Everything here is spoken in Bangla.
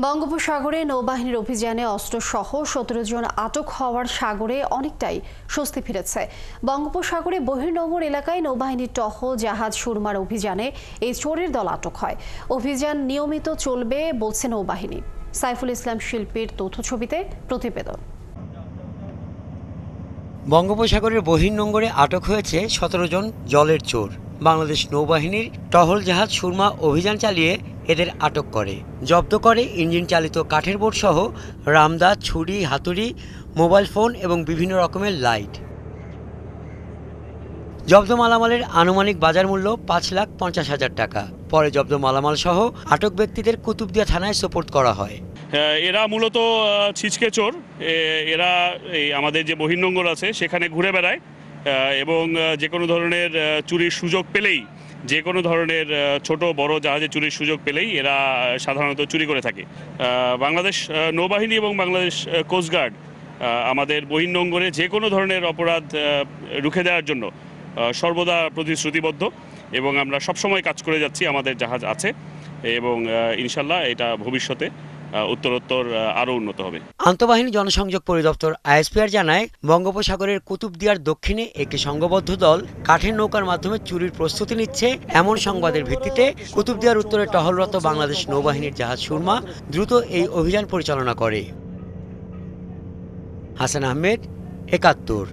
বঙ্গোপসাগরে নৌবাহিনীর অভিযানে অস্ত্রসহ ১৭ জন আটক হওয়ার সাগরে অনেকটাই স্বস্তি ফিরেছে। বঙ্গোপসাগরে বহির্নোঙর এলাকায় নৌবাহিনীর টহল জাহাজ সুরমার অভিযানে এই চোরের দল আটক হয়। অভিযান নিয়মিত চলবে বলছে নৌবাহিনী। সাইফুল ইসলাম শিল্পীর তথ্যছবিতে প্রতিবেদন। বঙ্গোপসাগরের বহির্নোঙরে আটক হয়েছে ১৭ জন জলের চোর। বাংলাদেশ নৌবাহিনীর টহল জাহাজ সুরমা অভিযান চালিয়ে এদের আটক করে। জব্দ করে ইঞ্জিন চালিত কাঠের বোট সহ রামদা, ছুরি, হাতুড়ি, মোবাইল ফোন এবং বিভিন্ন রকমের লাইট। জব্দ মালামালের আনুমানিক বাজার মূল্য ৫,৫০,০০০ টাকা। পরে জব্দ মালামাল সহ আটক ব্যক্তিদের কুতুবদিয়া থানায় সোপর্দ করা হয়। এরা মূলত ছিচকে চোর। এরা আমাদের যে বহির্নোঙর আছে সেখানে ঘুরে বেড়ায় এবং যে কোনো ধরনের চুরির সুযোগ পেলেই, যে কোনো ধরনের ছোট বড় জাহাজে চুরির সুযোগ পেলেই এরা সাধারণত চুরি করে থাকে। বাংলাদেশ নৌবাহিনী এবং বাংলাদেশ কোস্টগার্ড আমাদের বহির্নোঙরে যে কোনো ধরনের অপরাধ রুখে দেওয়ার জন্য সর্বদা প্রতিশ্রুতিবদ্ধ এবং আমরা সবসময় কাজ করে যাচ্ছি। আমাদের জাহাজ আছে এবং ইনশাল্লাহ এটা ভবিষ্যতে উত্তরোত্তর আরও উন্নত হবে। আন্তঃবাহিনী জনসংযোগ পরিদপ্তর আইএসপিআর জানায়, বঙ্গোপসাগরের কুতুবদিয়ার দক্ষিণে একটি সংঘবদ্ধ দল কাঠের নৌকার মাধ্যমে চুরির প্রস্তুতি নিচ্ছে। এমন সংবাদের ভিত্তিতে কুতুবদিয়ার উত্তরে টহলরত বাংলাদেশ নৌবাহিনীর জাহাজ সুরমা দ্রুত এই অভিযান পরিচালনা করে। হাসান আহমেদ, ৭১।